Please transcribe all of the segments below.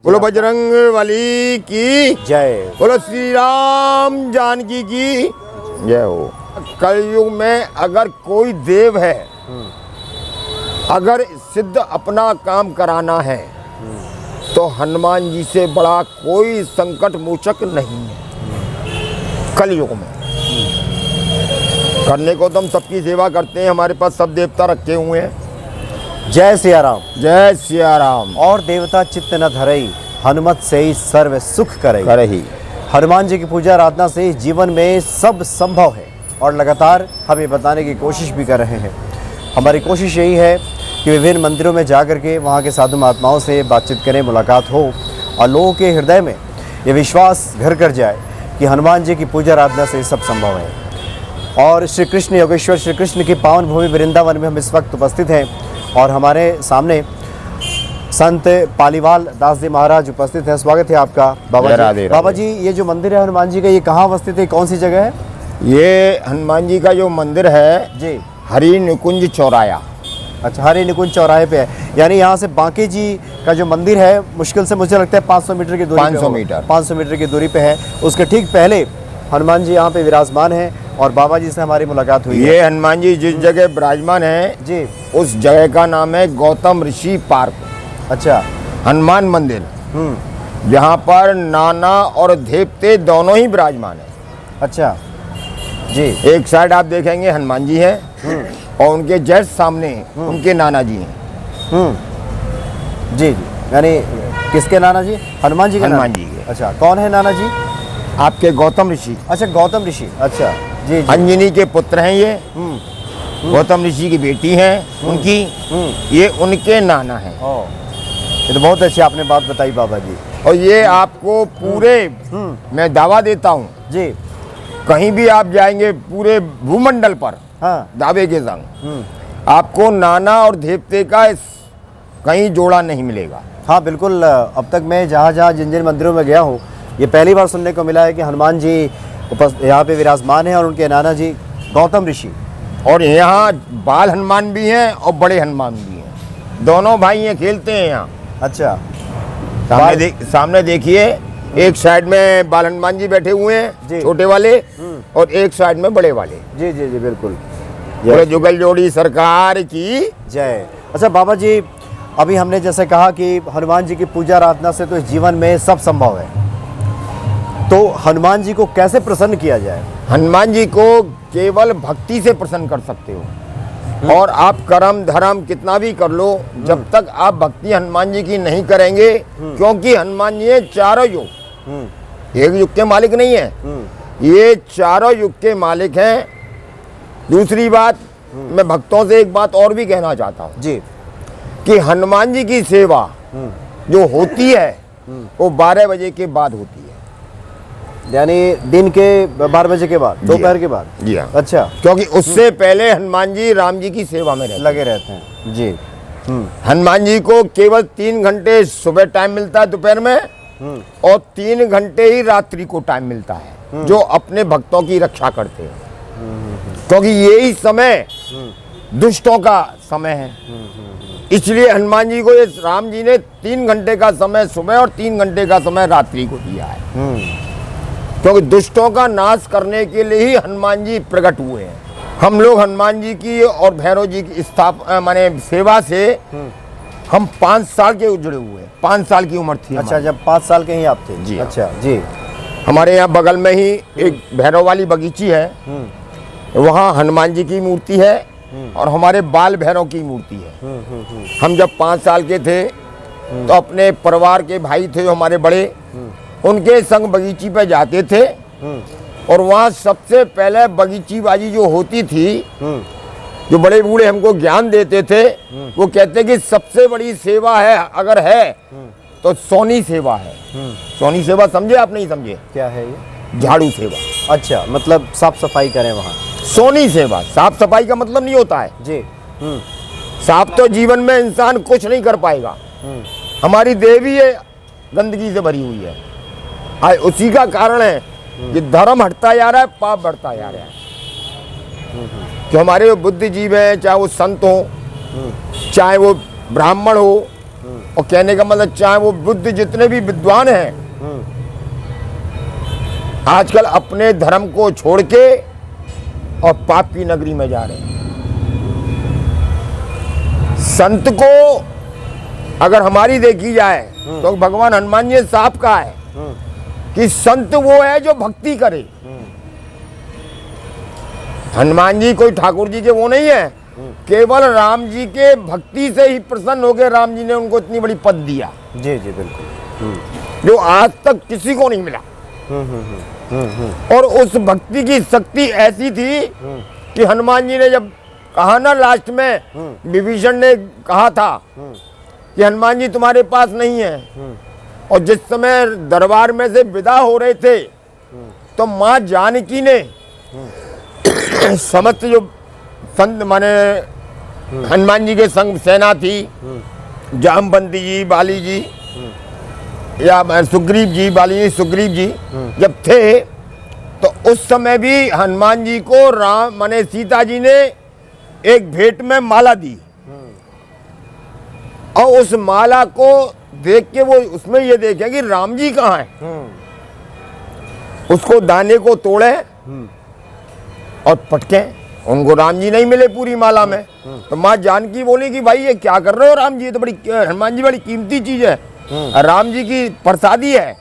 बोलो बजरंग बली की जय। बोलो श्री राम जानकी की जय हो। कलयुग में अगर कोई देव है, अगर सिद्ध अपना काम कराना है तो हनुमान जी से बड़ा कोई संकट मोचक नहीं है। कलयुग में करने को तो हम सबकी सेवा करते हैं, हमारे पास सब देवता रखे हुए हैं। जय सिया राम। जय सिया राम। और देवता चित्त न धरई, हनुमत से ही सर्व सुख करई। करही। हनुमान जी की पूजा आराधना से जीवन में सब संभव है और लगातार हम ये बताने की कोशिश भी कर रहे हैं। हमारी कोशिश यही है कि विभिन्न मंदिरों में जाकर के वहाँ के साधु महात्माओं से बातचीत करें, मुलाकात हो और लोगों के हृदय में ये विश्वास घर कर जाए कि हनुमान जी की पूजा आराधना से सब संभव है। और श्री कृष्ण योगेश्वर श्री कृष्ण की पावन भूमि वृंदावन में हम इस वक्त उपस्थित हैं और हमारे सामने संत पालीवाल दास जी महाराज उपस्थित हैं। स्वागत है आपका बाबा जी। बाबा जी, ये जो मंदिर है हनुमान जी का, ये कहाँ अवस्थित है, कौन सी जगह है? ये हनुमान जी का जो मंदिर है जी, हरि निकुंज चौराया। अच्छा, हरि निकुंज चौराहे पे है। यानी यहाँ से बांके जी का जो मंदिर है मुश्किल से मुझे लगता है 500 मीटर की दूरी 500 मीटर की दूरी पे है। उसके ठीक पहले हनुमान जी यहाँ पे विराजमान है और बाबा जी से हमारी मुलाकात हुई है। ये हनुमान जी जिस जगह विराजमान है जी, उस जगह का नाम है गौतम ऋषि पार्क। अच्छा। हनुमान मंदिर, जहाँ पर नाना और देवते दोनों ही विराजमान है। अच्छा जी। एक साइड आप देखेंगे हनुमान जी हैं और उनके जस्ट सामने उनके नाना जी हैं। जी जी। यानी किसके नाना जी? हनुमान जी के? हनुमान जी के। अच्छा, कौन है नाना जी? आपके गौतम ऋषि। अच्छा, गौतम ऋषि। अच्छा जी, जी। अंजनी के पुत्र हैं ये। गौतम ऋषि की बेटी हैं उनकी, ये उनके नाना हैं। ये तो बहुत अच्छी आपने बात बताई बाबा जी। और ये आपको पूरे मैं दावा देता हूँ जी, कहीं भी आप जाएंगे पूरे भूमंडल पर, हाँ, दावे के संग आपको नाना और देवते का कहीं जोड़ा नहीं मिलेगा। हाँ बिल्कुल। अब तक मैं जहाँ जहाँ जिन जिन मंदिरों में गया हूँ ये पहली बार सुनने को मिला है कि हनुमान जी यहाँ पे विराजमान हैं और उनके नाना जी गौतम ऋषि। और यहाँ बाल हनुमान भी हैं और बड़े हनुमान भी हैं, दोनों भाई ये खेलते हैं यहाँ। अच्छा। सामने देखिए, एक साइड में बाल हनुमान जी बैठे हुए हैं छोटे वाले और एक साइड में बड़े वाले। जी जी जी बिल्कुल। जुगल जोड़ी सरकार की जय। अच्छा बाबा जी, अभी हमने जैसे कहा कि हनुमान जी की पूजा आराधना से तो जीवन में सब संभव है, तो हनुमान जी को कैसे प्रसन्न किया जाए? हनुमान जी को केवल भक्ति से प्रसन्न कर सकते हो। और आप कर्म धर्म कितना भी कर लो, जब तक आप भक्ति हनुमान जी की नहीं करेंगे, क्योंकि हनुमान जी चारों युग, एक युग के मालिक नहीं है, ये चारों युग के मालिक हैं। दूसरी बात, मैं भक्तों से एक बात और भी कहना चाहता हूँ जी, कि हनुमान जी की सेवा जो होती है वो 12 बजे के बाद होती है। यानी दिन के 12 बजे के बाद, दोपहर के बाद? जी हाँ। अच्छा। क्योंकि उससे पहले हनुमान जी राम जी की सेवा में लगे रहते हैं जी। हनुमान जी को केवल 3 घंटे सुबह टाइम मिलता है दोपहर में, और 3 घंटे ही रात्रि को टाइम मिलता है, जो अपने भक्तों की रक्षा करते हैं। क्योंकि यही समय दुष्टों का समय है, इसलिए हनुमान जी को ये राम जी ने 3 घंटे का समय सुबह और 3 घंटे का समय रात्रि को दिया है। क्योंकि दुष्टों का नाश करने के लिए ही हनुमान जी प्रकट हुए हैं। हम लोग हनुमान जी की और भैरव जी की माने सेवा से हम 5 साल के जुड़े हुए हैं। 5 साल की उम्र थी। अच्छा, जब 5 साल के ही आप थे? जी। अच्छा जी। हमारे यहाँ बगल में ही एक भैरव वाली बगीची है, वहाँ हनुमान जी की मूर्ति है और हमारे बाल भैरव की मूर्ति है। हम जब 5 साल के थे तो अपने परिवार के भाई थे जो हमारे बड़े, उनके संग बगीची पे जाते थे और वहाँ सबसे पहले बगीची बाजी जो होती थी, जो बड़े बूढ़े हमको ज्ञान देते थे, वो कहते कि सबसे बड़ी सेवा है अगर है तो सोनी सेवा है। सोनी सेवा समझे आप? नहीं समझे? क्या है ये? झाड़ू सेवा। अच्छा, मतलब साफ सफाई करें वहाँ। सोनी सेवा, साफ सफाई का मतलब नहीं होता है जी। साफ तो जीवन में इंसान कुछ नहीं कर पाएगा, हमारी देह भी ये गंदगी से भरी हुई है। उसी का कारण है कि धर्म हटता जा रहा है, पाप बढ़ता जा रहा है। जो हमारे बुद्धिजीव हैं, चाहे वो संत हो, चाहे वो ब्राह्मण हो, और कहने का मतलब चाहे वो बुद्ध जितने भी विद्वान हैं आजकल अपने धर्म को छोड़ के और पाप की नगरी में जा रहे हैं। संत को अगर हमारी देखी जाए तो भगवान हनुमान जी साफ कहा है कि संत वो है जो भक्ति करे। हनुमान जी कोई ठाकुर जी के वो नहीं है, केवल राम जी के भक्ति से ही प्रसन्न हो गए। राम जी ने उनको इतनी बड़ी पद दिया जी जी बिल्कुल, जो आज तक किसी को नहीं मिला। और उस भक्ति की शक्ति ऐसी थी कि हनुमान जी ने जब कहा ना लास्ट में, विभीषण ने कहा था कि हनुमान जी तुम्हारे पास नहीं है, और जिस समय दरबार में से विदा हो रहे थे तो माँ जानकी ने समस्त जो संत माने हनुमान जी के संग सेना थी, जामवंती जी, बाली जी या सुग्रीव जी, बाली जी सुग्रीव जी जब थे तो उस समय भी हनुमान जी को राम माने सीता जी ने एक भेंट में माला दी, और उस माला को देख के वो उसमें ये देखे कि राम जी कहाँ हैं। उसको दाने को तोड़े और पटके, उनको राम जी नहीं मिले पूरी माला में। तो माँ जानकी बोली कि भाई ये क्या कर रहे हो राम जी, ये तो बड़ी हनुमान जी बड़ी कीमती चीज है, राम जी की प्रसादी है।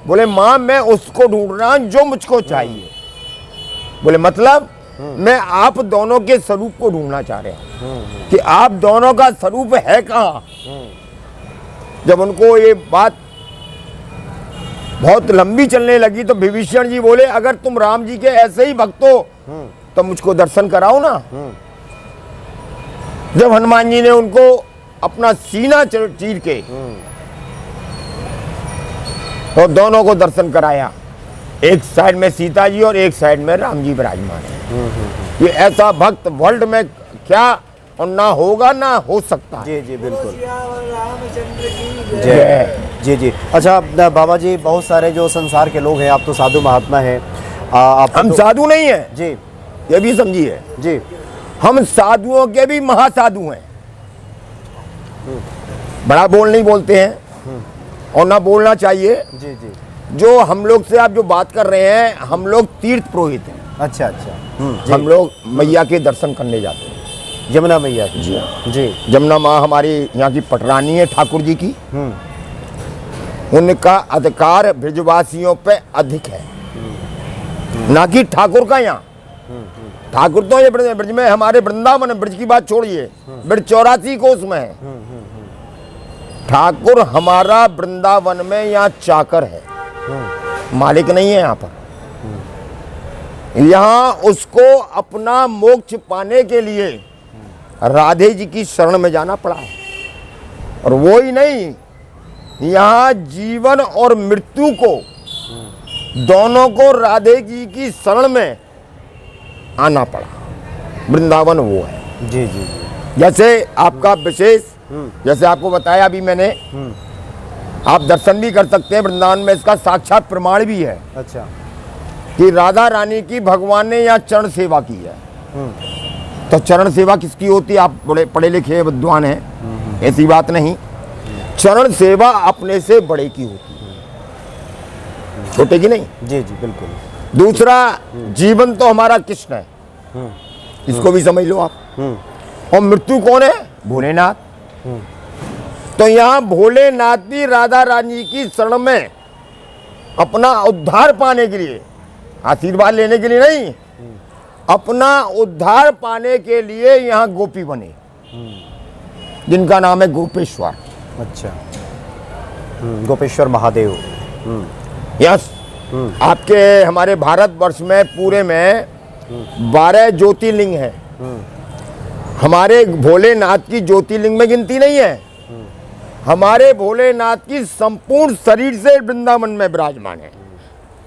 बोले माँ मैं उसको ढूंढ रहा हूं जो मुझको चाहिए। बोले मतलब मैं आप दोनों के स्वरूप को ढूंढना चाह रहे हैं कि आप दोनों का स्वरूप है कहाँ। जब उनको ये बात बहुत लंबी चलने लगी तो विभीषण जी बोले अगर तुम राम जी के ऐसे ही भक्त हो तो मुझको दर्शन कराओ ना। जब हनुमान जी ने उनको अपना सीना चीर के तो दोनों को दर्शन कराया, एक साइड में सीता जी और एक साइड में राम जी विराजमान है। ये ऐसा भक्त वर्ल्ड में क्या और ना होगा ना हो सकता है। जी जी बिल्कुल, जय जी जी। अच्छा बाबा जी, बहुत सारे जो संसार के लोग हैं, आप तो साधु महात्मा हैं, आप हम तो... साधु नहीं हैं जी, ये भी समझिए जी, हम साधुओं के भी महासाधु हैं। बड़ा बोल नहीं बोलते हैं और ना बोलना चाहिए। जी जी, जो हम लोग से आप जो बात कर रहे हैं, हम लोग तीर्थ पुरोहित हैं। अच्छा अच्छा, हम लोग मैया के दर्शन करने जाते हैं, यमुना मैया की। जी जी, यमुना माँ हमारी यहाँ की पटरानी है ठाकुर जी की, उनका अधिकार ब्रजवासियों पे अधिक है, ना कि ठाकुर का। यहाँ ठाकुर तो ये ब्रज में हमारे वृंदावन, ब्रज की बात छोड़िए, ब्रज 84 कोस में है। ठाकुर हमारा वृंदावन में यहाँ चाकर है, मालिक नहीं है यहाँ पर। यहाँ उसको अपना मोक्ष पाने के लिए राधे जी की शरण में जाना पड़ा है। और वो ही नहीं, यहाँ जीवन और मृत्यु को दोनों को राधे जी की शरण में आना पड़ा। वृंदावन वो है। जी जी, जैसे आपका विशेष, जैसे आपको बताया अभी मैंने, आप दर्शन भी कर सकते हैं वृंदावन में, इसका साक्षात प्रमाण भी है। अच्छा, कि राधा रानी की भगवान ने यहाँ चरण सेवा की है। तो चरण सेवा किसकी होती है? आप बड़े पढ़े लिखे विद्वान हैं, ऐसी बात नहीं। चरण सेवा अपने से बड़े की होती है, छोटे की नहीं। जी जी बिल्कुल। दूसरा, जीवन तो हमारा कृष्ण है, इसको भी समझ लो आप। और मृत्यु कौन है? भोलेनाथ। तो यहाँ भोलेनाथ भी राधा रानी की शरण में अपना उद्धार पाने के लिए, आशीर्वाद लेने के लिए नहीं, अपना उद्धार पाने के लिए यहाँ गोपी बने, जिनका नाम है गोपेश्वर। अच्छा, गोपेश्वर महादेव। यस, आपके हमारे भारतवर्ष में पूरे में 12 ज्योतिर्लिंग हैं। हमारे भोलेनाथ की ज्योतिर्लिंग में गिनती नहीं है। हमारे भोलेनाथ की संपूर्ण शरीर से वृंदावन में विराजमान है,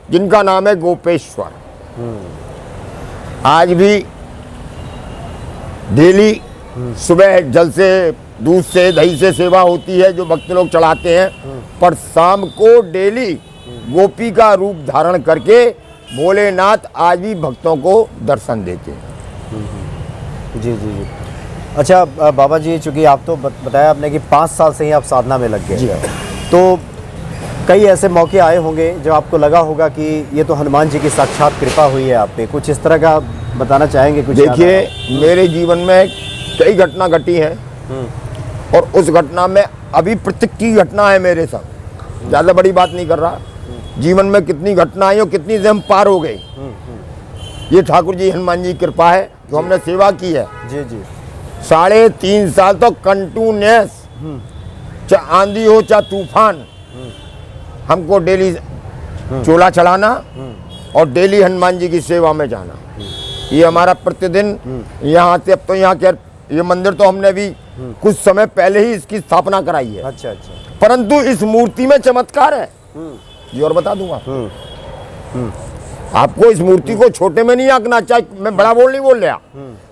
जिनका नाम है गोपेश्वर। आज भी डेली सुबह जल से, दूध से, दही से सेवा होती है जो भक्त लोग चढ़ाते हैं, पर शाम को डेली गोपी का रूप धारण करके भोलेनाथ आज भी भक्तों को दर्शन देते हैं। जी जी जी। अच्छा बाबा जी, चूँकि आप तो बताया आपने कि 5 साल से ही आप साधना में लग गए। जी हाँ। तो कई ऐसे मौके आए होंगे जब आपको लगा होगा कि ये तो हनुमान जी की साक्षात कृपा हुई है आप पे, कुछ इस तरह का बताना चाहेंगे कुछ? देखिए, मेरे जीवन में कई घटना घटी हैं और उस घटना में अभी प्रत्येक की घटना है मेरे साथ। ज़्यादा बड़ी बात नहीं कर रहा, जीवन में कितनी घटना आई और कितनी से हम पार हो गए, ये ठाकुर जी हनुमान जी की कृपा है जो हमने सेवा की है। जी जी। 3.5 साल तो कंटिन्यूस, चाहे आंधी हो चाहे तूफान, हमको डेली चोला चढ़ाना और डेली हनुमान जी की सेवा में जाना, ये हमारा प्रतिदिन। यहाँ से अब तो यहाँ के ये मंदिर तो हमने भी कुछ समय पहले ही इसकी स्थापना कराई है। अच्छा अच्छा। परंतु इस मूर्ति में चमत्कार है, ये और बता दूंगा आपको। इस मूर्ति को छोटे में नहीं आंकना चाहिए, मैं बड़ा बोल नहीं बोल रहा,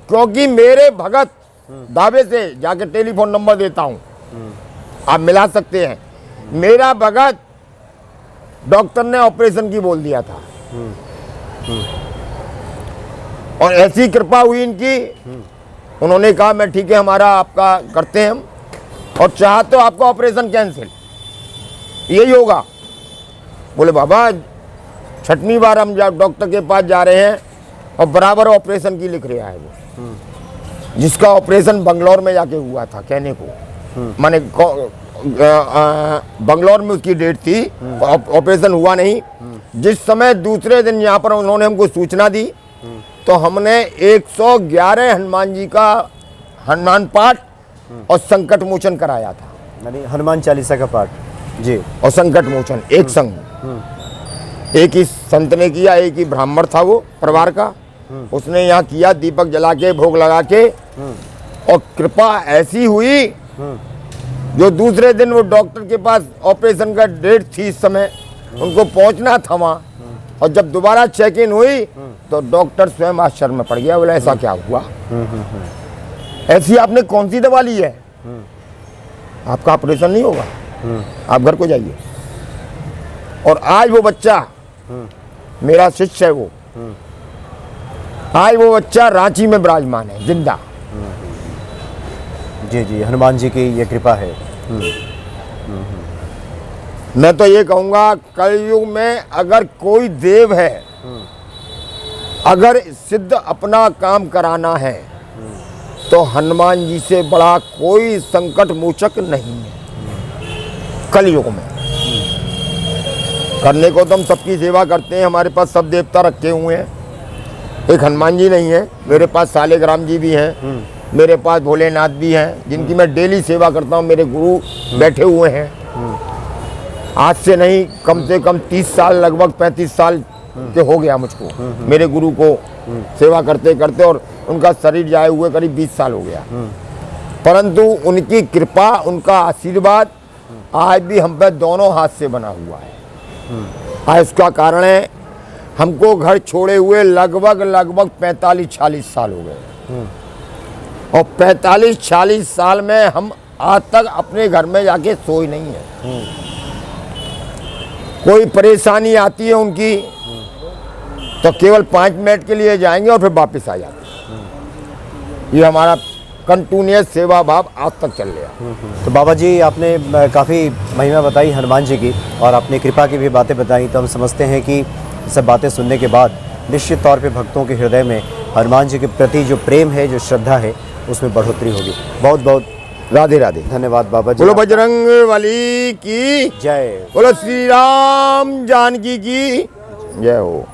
क्योंकि मेरे भगत दावे से जाके टेलीफोन नंबर देता हूं, आप मिला सकते हैं। मेरा भगत डॉक्टर ने ऑपरेशन की बोल दिया था और ऐसी कृपा हुई इनकी, उन्होंने कहा मैं ठीक है, हमारा आपका करते हैं हम, और चाह तो आपका ऑपरेशन कैंसिल, यही होगा। बोले बाबा 6वीं बार हम डॉक्टर के पास जा रहे हैं और बराबर ऑपरेशन की लिख रहा है वो, जिसका ऑपरेशन बंगलौर में जाके हुआ था, कहने को माने बंगलौर में उसकी डेट थी, ऑपरेशन हुआ नहीं। जिस समय दूसरे दिन यहाँ पर उन्होंने हमको सूचना दी तो हमने 111 हनुमान जी का हनुमान पाठ और संकट मोचन कराया था, यानी हनुमान चालीसा का पाठ जी और संकट मोचन एक संग। एक ही संत ने किया, एक ही ब्राह्मण था वो परिवार का, उसने यहाँ किया, दीपक जला के भोग लगा के, और कृपा ऐसी हुई जो दूसरे दिन वो डॉक्टर के पास ऑपरेशन का डेट थी, इस समय उनको पहुंचना था वहाँ, और जब दोबारा चेक इन हुई तो डॉक्टर स्वयं आश्चर्य में पड़ गया, बोला ऐसा क्या हुआ, ऐसी आपने कौन सी दवा ली है, आपका ऑपरेशन नहीं होगा, आप घर को जाइए। और आज वो बच्चा मेरा शिष्य है, वो आज वो बच्चा रांची में विराजमान है, जिंदा। जी जी, हनुमान जी की ये कृपा है। मैं तो ये कहूँगा, कलयुग में अगर कोई देव है, अगर सिद्ध अपना काम कराना है तो हनुमान जी से बड़ा कोई संकट मोचक नहीं है कलयुग में। करने को तो हम सबकी सेवा करते हैं, हमारे पास सब देवता रखे हुए हैं, एक हनुमान जी नहीं है, मेरे पास सालेग्राम जी भी हैं, मेरे पास भोलेनाथ भी हैं, जिनकी मैं डेली सेवा करता हूँ। मेरे गुरु बैठे हुए हैं, आज से नहीं कम से कम 30 साल, लगभग 35 साल के हो गया मुझको मेरे गुरु को सेवा करते करते, और उनका शरीर जाए हुए करीब 20 साल हो गया। परंतु उनकी कृपा, उनका आशीर्वाद आज भी हम पे दोनों हाथ से बना हुआ है। आज उसका कारण है, हमको घर छोड़े हुए लगभग 45-46 साल हो गए, और 45-46 साल में हम आज तक अपने घर में जाके सोए नहीं है। कोई परेशानी आती है उनकी तो केवल 5 मिनट के लिए जाएंगे और फिर वापस आ जाते हैं। ये हमारा कंटिन्यूअस सेवा भाव आज तक चल रहा। तो बाबा जी, आपने काफ़ी महिमा बताई हनुमान जी की और अपनी कृपा की भी बातें बताई, तो हम समझते हैं कि सब बातें सुनने के बाद निश्चित तौर पे भक्तों के हृदय में हनुमान जी के प्रति जो प्रेम है, जो श्रद्धा है, उसमें बढ़ोतरी होगी। बहुत बहुत राधे राधे। धन्यवाद बाबा जी। बोलो बजरंग बली की जय। बोलो श्री राम जानकी की जय हो।